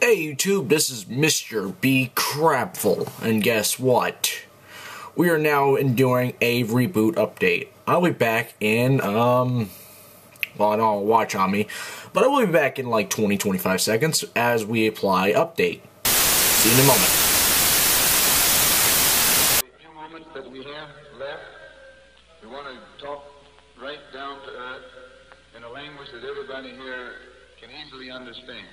Hey YouTube, this is MrBKrapful, and guess what? We are now doing a reboot update. I'll be back in, well, I don't have a watch on me, but I will be back in like 20-25 seconds as we apply update. See you in a moment. A few moments that we have left, we want to talk right down to earth in a language that everybody here can easily understand.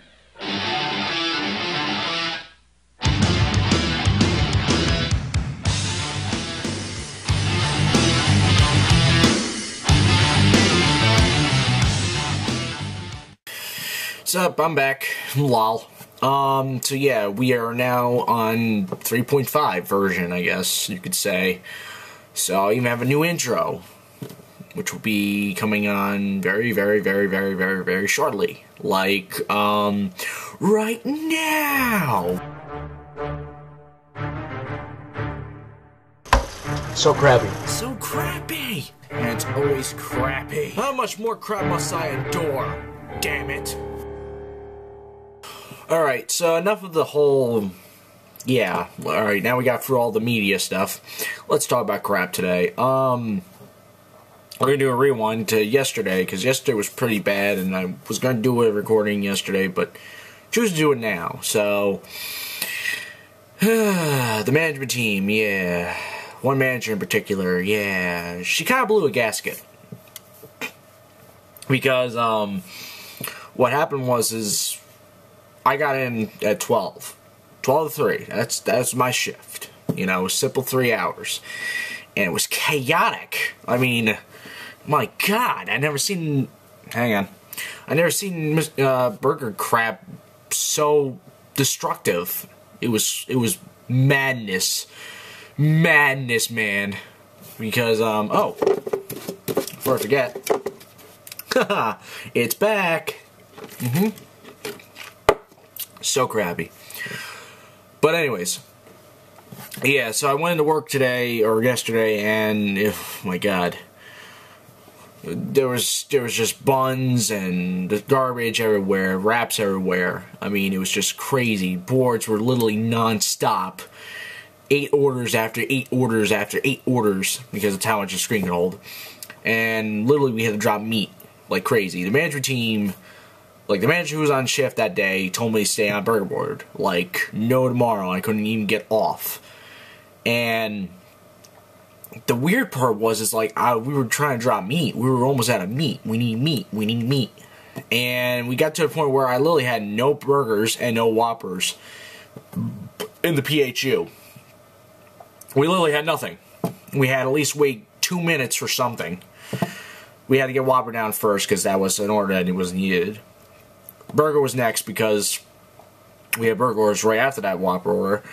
What's up? I'm back. Lol. So yeah, we are now on 3.5 version, I guess you could say. So I even have a new intro, which will be coming on very shortly. Like, right now! So crappy. So crappy! And it's always crappy. How much more crap must I endure? Damn it. Alright, so enough of the whole... Yeah, alright, now we got through all the media stuff. Let's talk about crap today. We're gonna do a rewind to yesterday, because yesterday was pretty bad, and I was gonna do a recording yesterday, but choose to do it now. So, the management team, yeah. One manager in particular, yeah. She kind of blew a gasket. Because, what happened was, I got in at 12. 12 to 3. That's my shift. You know, simple 3 hours. And it was chaotic. I mean, my God, I never seen Burger Krap so destructive. It was madness. Madness, man. Because, oh, before I forget, haha, it's back. So crappy. But anyways, yeah, so I went into work today, or yesterday, and, oh my God, there was just buns and garbage everywhere, wraps everywhere. I mean, it was just crazy. Boards were literally non-stop. 8 orders after 8 orders after 8 orders, because that's how much the screen could hold. And literally we had to drop meat like crazy. The management team... Like, the manager who was on shift that day told me to stay on burger board. Like, no tomorrow. I couldn't even get off. And the weird part was, like, we were trying to drop meat. We were almost out of meat. We need meat. We need meat. And we got to a point where I literally had no burgers and no Whoppers in the PHU. We literally had nothing. We had at least wait 2 minutes for something. We had to get Whopper down first because that was an order that was needed. Burger was next because we had burger orders right after that Whopper order.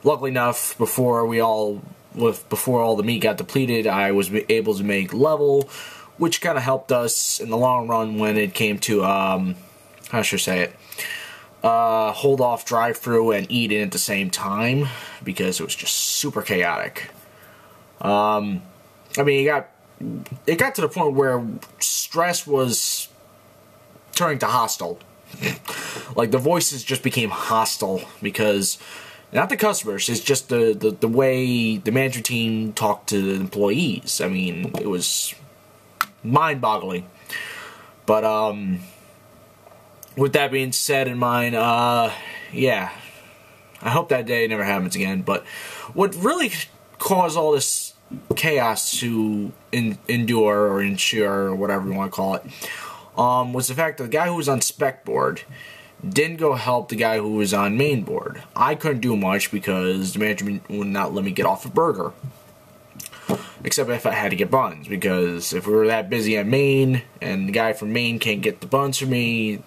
Luckily enough, before all the meat got depleted, I was able to make level, which kind of helped us in the long run when it came to how should I say it? Hold off drive-through and eat in at the same time, because it was just super chaotic. I mean, it got to the point where stress was turning to hostile. Like, the voices just became hostile because, not the customers, it's just the way the management team talked to the employees. I mean, it was mind-boggling. But, with that being said in mind, yeah, I hope that day never happens again. But what really caused all this chaos to endure or ensure, or whatever you want to call it, was the fact that the guy who was on spec board didn't go help the guy who was on main board. I couldn't do much because the management would not let me get off a burger. Except if I had to get buns, because if we were that busy at main, and the guy from main can't get the buns for me,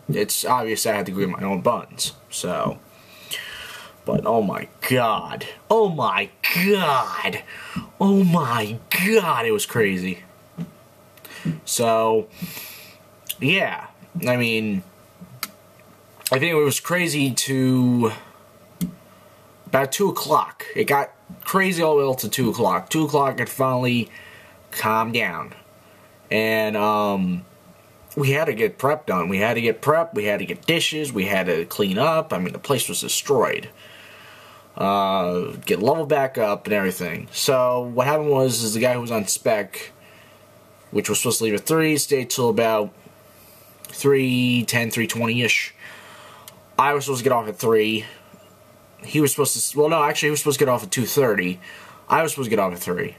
it's obvious I had to go get my own buns. So, but oh my God. Oh my God. Oh my God, it was crazy. So, yeah, I mean, I think it was crazy to about 2 o'clock. It got crazy all the way to 2 o'clock. 2 o'clock, it finally calmed down. And we had to get prep done. We had to get prep, we had to get dishes, we had to clean up. I mean, the place was destroyed. Get leveled back up and everything. So what happened was the guy who was on spec, which was supposed to leave at 3, stayed till about 3:10, 3:20-ish. I was supposed to get off at 3. He was supposed to... Well, no, actually, he was supposed to get off at 2:30. I was supposed to get off at 3.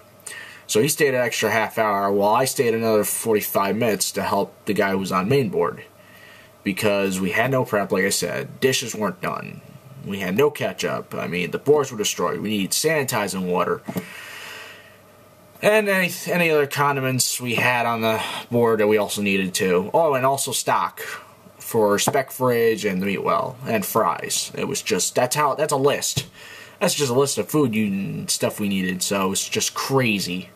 So he stayed an extra half hour, while I stayed another 45 minutes to help the guy who was on main board. Because we had no prep, like I said. Dishes weren't done. We had no ketchup. I mean, the boards were destroyed. We needed sanitizing water. And any other condiments we had on the board that we also needed too. Oh, and also stock for spec fridge and the meat well and fries. It was just that's a list. That's just a list of food stuff we needed. So it's just crazy.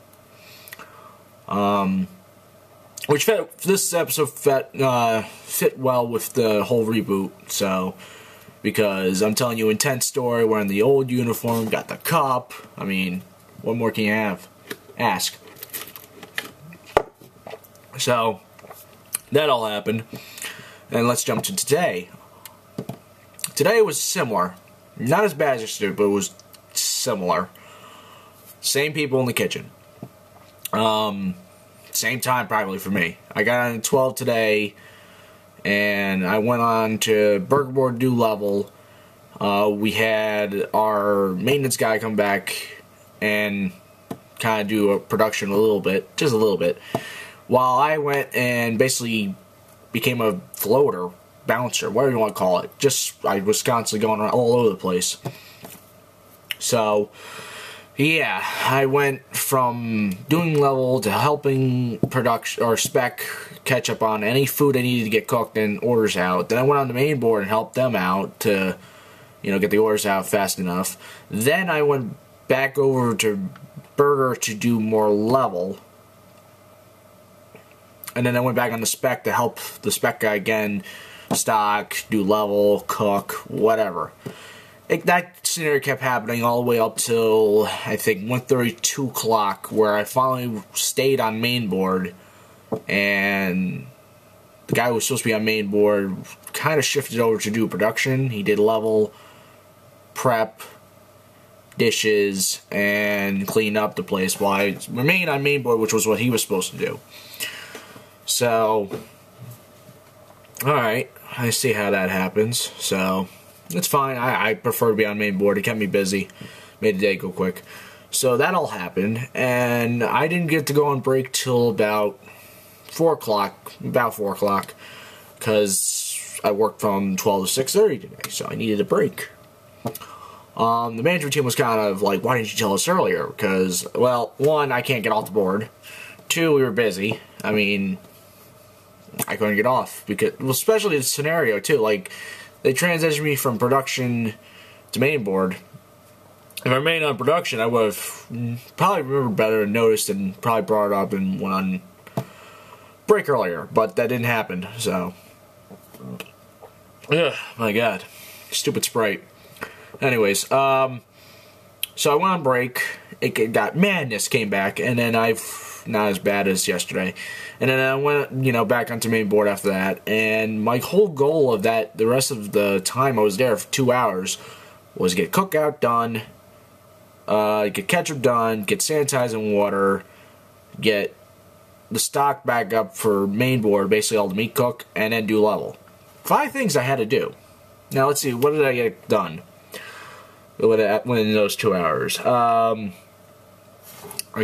Which this episode fit well with the whole reboot. So because I'm telling you, intense story. We're in the old uniform, got the cup. I mean, what more can you have? Ask. So that all happened, and let's jump to today. Today was similar, not as bad as yesterday, but it was similar. Same people in the kitchen. Same time probably for me. I got on at 12 today, and I went on to Burger Board to do level. We had our maintenance guy come back and kind of do a production a little bit, just a little bit, while I went and basically became a floater, bouncer, whatever you want to call it. Just, I was constantly going around all over the place. So, yeah, I went from doing level to helping production or spec catch up on any food I needed to get cooked and orders out. Then I went on the main board and helped them out to, get the orders out fast enough. Then I went back over to Burger to do more level. And then I went back on the spec to help the spec guy again, stock, do level, cook, whatever. That scenario kept happening all the way up till, I think, 1:30, 2 o'clock, where I finally stayed on main board, and the guy who was supposed to be on main board kind of shifted over to do production. He did level, prep, dishes, and clean up the place while I remained on main board, which was what he was supposed to do. So, alright, I see how that happens. So, it's fine. I prefer to be on main board. It kept me busy. Made the day go quick. So that all happened, and I didn't get to go on break till about 4 o'clock, because I worked from 12 to 6:30 today, so I needed a break. The management team was kind of like, why didn't you tell us earlier? Because, well, 1, I can't get off the board. 2, we were busy. I mean, I couldn't get off. Because, well, especially the scenario, too. Like, they transitioned me from production to main board. If I remained on production, I would have probably remembered better and noticed and probably brought it up and went on break earlier. But that didn't happen, so. Ugh, my God. Stupid Sprite. Anyways, so I went on break. It got madness came back, and then not as bad as yesterday. And then I went, back onto main board after that. And my whole goal of that, the rest of the time I was there for 2 hours, was get cookout done, get ketchup done, get sanitizing water, get the stock back up for main board, basically all the meat cook, and then do level. 5 things I had to do. Now let's see, what did I get done within those 2 hours? I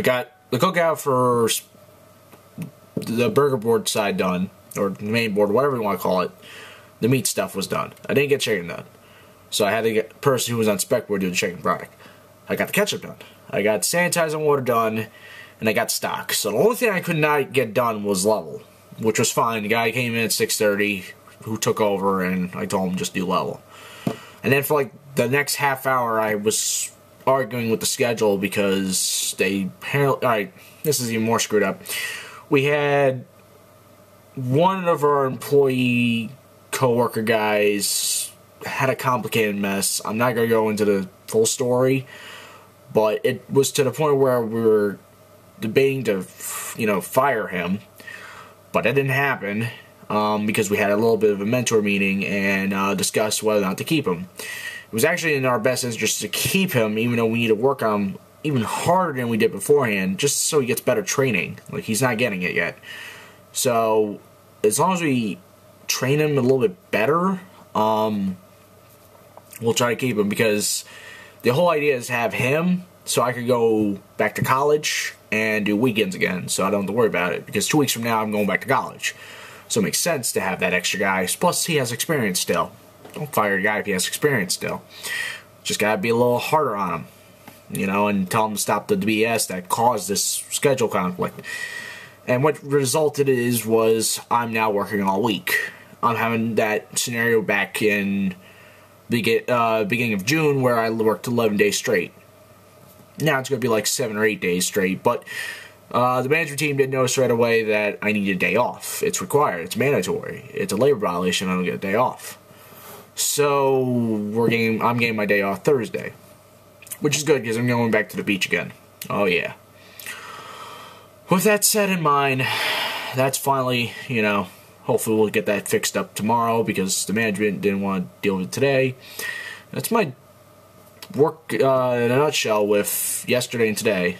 got the cookout for the burger board side done, or the main board, whatever you want to call it. The meat stuff was done. I didn't get chicken done, so I had to get the person who was on spec board do the chicken product. I got the ketchup done. I got sanitizing water done, and I got stock. So the only thing I could not get done was level, which was fine. The guy came in at 6:30, who took over, and I told him just do level. And then for like the next half hour, I was arguing with the schedule because they apparently... Alright, this is even more screwed up. We had one of our employee co-worker guys had a complicated mess. I'm not going to go into the full story, but it was to the point where we were debating to, fire him. But that didn't happen. because we had a little bit of a mentor meeting and discussed whether or not to keep him. It was actually in our best interest to keep him, even though we need to work on him even harder than we did beforehand, just so he gets better training. Like, he's not getting it yet. So, as long as we train him a little bit better, we'll try to keep him, because the whole idea is to have him so I could go back to college and do weekends again, so I don't have to worry about it, because 2 weeks from now I'm going back to college. So it makes sense to have that extra guy, plus he has experience still. Don't fire a guy if he has experience still. Just gotta be a little harder on him, you know, and tell him to stop the BS that caused this schedule conflict. And what resulted was I'm now working all week. I'm having that scenario back in beginning of June where I worked 11 days straight. Now it's going to be like 7 or 8 days straight, but the management team did notice right away that I need a day off. It's required. It's mandatory. It's a labor violation. I don't get a day off. So I'm getting my day off Thursday, which is good because I'm going back to the beach again. Oh yeah. With that set in mind, that's finally, you know, hopefully we'll get that fixed up tomorrow because the management didn't want to deal with it today. That's my work in a nutshell with yesterday and today.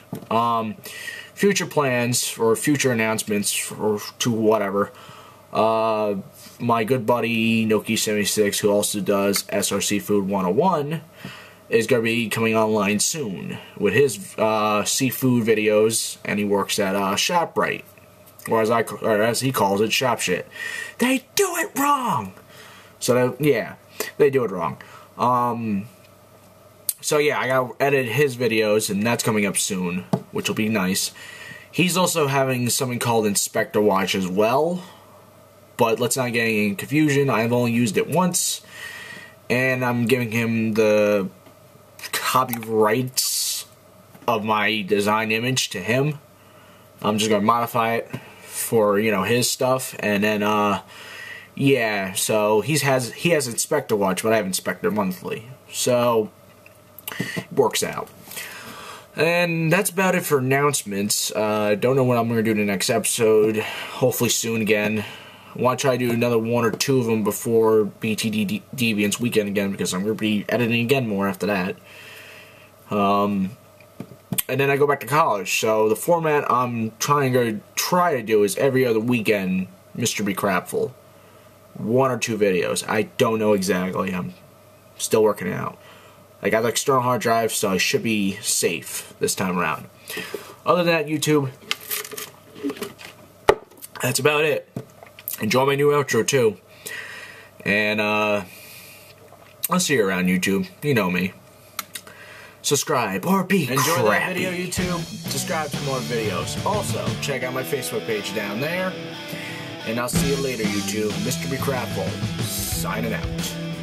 Future plans or future announcements or to whatever. My good buddy Noki76, who also does SR Seafood 101, is going to be coming online soon with his seafood videos, and he works at ShopRite, or as he calls it, Shop Shit. They do it wrong. So yeah, they do it wrong. So yeah, I gotta edit his videos, and that's coming up soon, which will be nice. He's also having something called Inspector Watch as well, but let's not get any confusion. I've only used it once, and I'm giving him the copyrights of my design image to him. I'm just gonna modify it for, you know, his stuff, and then yeah. So he has Inspector Watch, but I have Inspector Monthly, so it works out. And that's about it for announcements. Don't know what I'm going to do in the next episode. Hopefully soon again. I want to try to do another 1 or 2 of them before BTD Deviants weekend again, because I'm going to be editing again more after that. And then I go back to college. So the format I'm trying to do is every other weekend, MrBKrapful. 1 or 2 videos. I don't know exactly. I'm still working it out. I got the external hard drive, so I should be safe this time around. Other than that, YouTube, that's about it. Enjoy my new outro, too. And, I'll see you around, YouTube. You know me. Subscribe or be crappy. Enjoy that video, YouTube. Subscribe for more videos. Also, check out my Facebook page down there. And I'll see you later, YouTube. MrBKrapful, signing out.